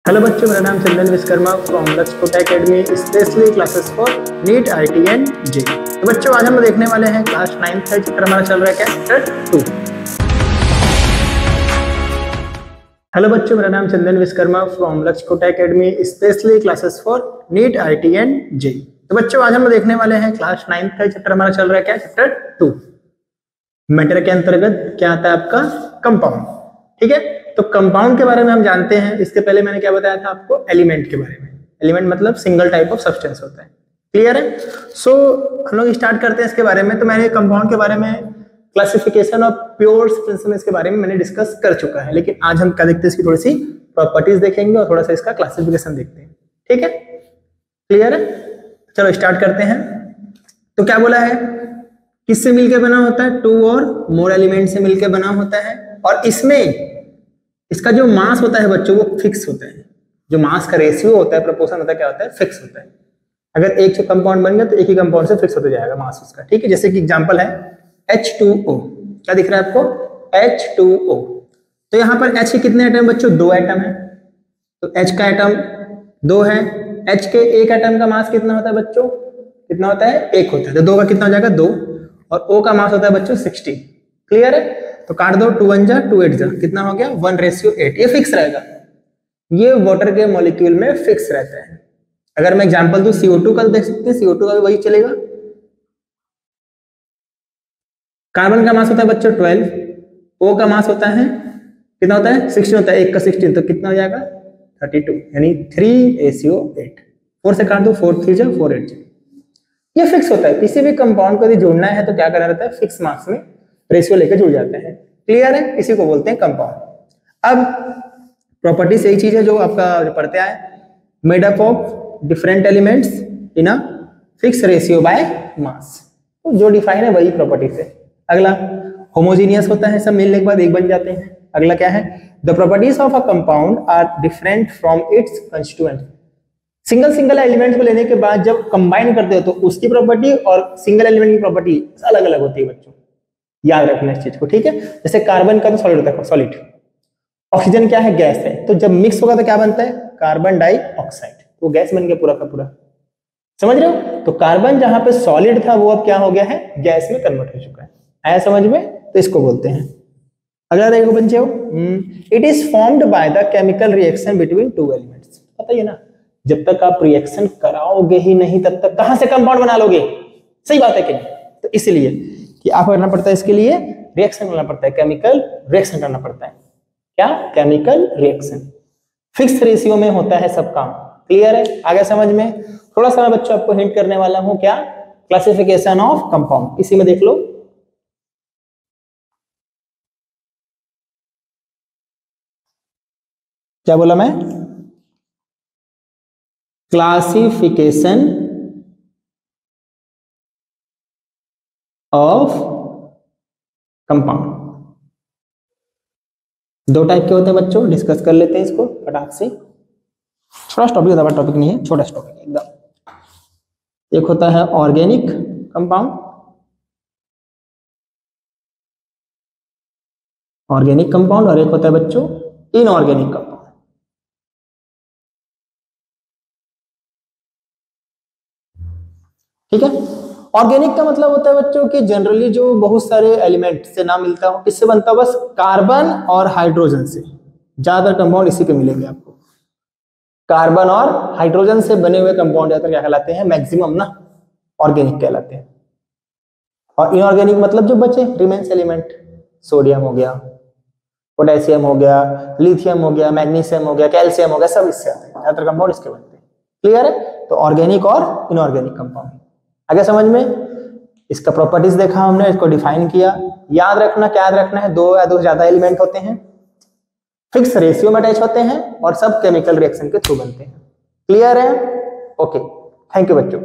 Hello बच्चों, मेरा नाम Chandan Vishwakarma from Lakshya academy, specially classes for NEET IIT and JEE. तो बच्चों, आज हम देखने वाले हैं क्लास 9th का चैप्टर हमारा चल रहा है क्या, चैप्टर 2। हेलो बच्चों, मेरा नाम Chandan Vishwakarma from Lakshya academy, specially classes for NEET IIT and JEE. तो बच्चों, आज हम देखने वाले हैं क्लास 9th का चैप्टर हमारा चल रहा है क्या, चैप्टर 2। मैटर के अंतर्गत क्या आता है आपका, कंपाउंड। ठीक है, तो कंपाउंड के बारे में हम जानते हैं। इसके पहले मैंने क्या बताया था आपको, एलिमेंट के बारे में। एलिमेंट मतलब सिंगल टाइप ऑफ सब्सटेंस होता है। क्लियर है? सो हम लोग स्टार्ट करते हैं इसके बारे में। तो मैंने कंपाउंड के बारे में क्लासिफिकेशन ऑफ प्योर सब्सटेंसेस के बारे में मैंने डिस्कस कर चुका है, लेकिन आज हम क्या देखते हैं, इसकी थोड़ी सी प्रॉपर्टीज देखेंगे और थोड़ा सा इसका क्लासिफिकेशन देखते हैं। ठीक है, क्लियर है? चलो स्टार्ट करते हैं। तो क्या बोला है, किससे मिलकर बना होता है, टू और मोर एलिमेंट से मिलकर बना होता है। और इसमें इसका जो मास होता है बच्चों, वो फिक्स होता है। जो मास का रेशियो होता है, प्रोपोर्शन होता है, क्या होता है, फिक्स होता है। अगर एक से कंपाउंड बन गया तो एक ही कंपाउंड से फिक्स होता जाएगा मास उसका। ठीक है, जैसे कि एग्जांपल है H2O। क्या दिख रहा है आपको, H2O। तो यहाँ पर H के कितने एटम बच्चों, 2 एटम है। तो H का एटम 2 है। H के एक एटम का मास कितना होता है बच्चों, कितना होता है, 1 होता है। तो 2 का कितना हो जाएगा, 2। और O का मास होता है बच्चों 60। क्लियर है? तो काट दो, 2 1 जा 2 8 जा, कितना हो गया, 1:8। ये फिक्स रहेगा, ये वाटर के मॉलिक्यूल में फिक्स रहता है। अगर मैं एग्जांपल दूं CO2 का, देख सकते हैं CO2 का भी वही चलेगा। कार्बन का मास होता है बच्चों 12, O का मास होता है कितना होता है, 16 होता है। 1 का 16, तो कितना हो जाएगा, 32, यानी 3:8। 4 से काट दो, 4 3 जा 4 8 जा। ये फिक्स होता है। किसी भी कंपाउंड को यदि जोड़ना है तो क्या करना रहता है, फिक्स मास में रेशियो लेकर जुड़ जाते हैं। क्लियर है? इसी को बोलते हैं कंपाउंड। अब प्रॉपर्टीज यही चीज है जो आपका पढ़ते आए, made up of different elements in a fix ratio by mass. तो जो डिफाइन है वही प्रॉपर्टीज है। अगला होमोजीनियस होता है, सब मिलने के बाद एक बन जाते हैं। अगला क्या है, the properties of a compound are different from its constituent. Single element को लेने के बाद जब कंबाइन करते हो तो उसकी प्रॉपर्टी और सिंगल एलिमेंट की प्रॉपर्टी अलग अलग होती है बच्चों, याद रखना इस चीज को। ठीक है, जैसे कार्बन का तो सॉलिड होता है, सॉलिड। ऑक्सीजन क्या है, गैस है। तो जब मिक्स होगा तो क्या बनता है, कार्बन डाइऑक्साइड। वो गैस बन गया पूरा का पूरा। समझ रहे हो? तो कार्बन जहां पे सॉलिड था वो अब क्या हो गया है, गैस में कन्वर्ट हो चुका है। आया समझ में? तो इसको बोलते हैं। अगला देखो बच्चों, it is formed by the chemical reaction between two elements. पता ही है ना, जब तक आप रिएक्शन कराओगे ही नहीं तब तक कहां से कंपाउंड बना लोगे। सही बात है कि नहीं? तो इसलिए कि आपको करना पड़ता है, इसके लिए रिएक्शन करना पड़ता है, केमिकल रिएक्शन करना पड़ता है। क्या, केमिकल रिएक्शन। फिक्स रेशियो में होता है सब काम। क्लियर है? आगे समझ में? थोड़ा सा मैं बच्चों आपको हिंट करने वाला हूं, क्या, क्लासिफिकेशन ऑफ कंपाउंड। इसी में देख लो, क्या बोला मैं, क्लासिफिकेशन ऑफ कंपाउंड। 2 टाइप के होते हैं बच्चों, डिस्कस कर लेते हैं इसको फटाक से। छोटा टॉपिक, ज्यादा टॉपिक नहीं है, छोटा टॉपिक एकदम। एक होता है ऑर्गेनिक कंपाउंड, ऑर्गेनिक कंपाउंड, और एक होता है बच्चों इनऑर्गेनिक कंपाउंड। ठीक है, ऑर्गेनिक का मतलब होता है बच्चों कि जनरली जो बहुत सारे एलिमेंट से ना मिलता हो, किससे बनता हो, बस कार्बन और हाइड्रोजन से। ज्यादातर कंपाउंड इसी के मिलेंगे आपको। कार्बन और हाइड्रोजन से बने हुए कंपाउंड ज्यादातर क्या कहलाते हैं, मैक्सिमम ना ऑर्गेनिक कहलाते हैं। और इनऑर्गेनिक मतलब जो बचे रिमेन्स एलिमेंट, सोडियम हो गया, पोटेशियम हो गया, लिथियम हो गया, मैग्नीशियम हो गया, कैल्शियम हो गया, सब इससे आते हैं। ज्यादातर कंपाउंड इसके बनते हैं। क्लियर है? तो ऑर्गेनिक और इनऑर्गेनिक कंपाउंड। आगे समझ में? इसका प्रॉपर्टीज देखा हमने, इसको डिफाइन किया। याद रखना, क्या याद रखना है, 2 या 2 से ज्यादा एलिमेंट होते हैं, फिक्स रेशियो में अटैच होते हैं और सब केमिकल रिएक्शन के थ्रू बनते हैं। क्लियर है? ओके, थैंक यू बच्चों।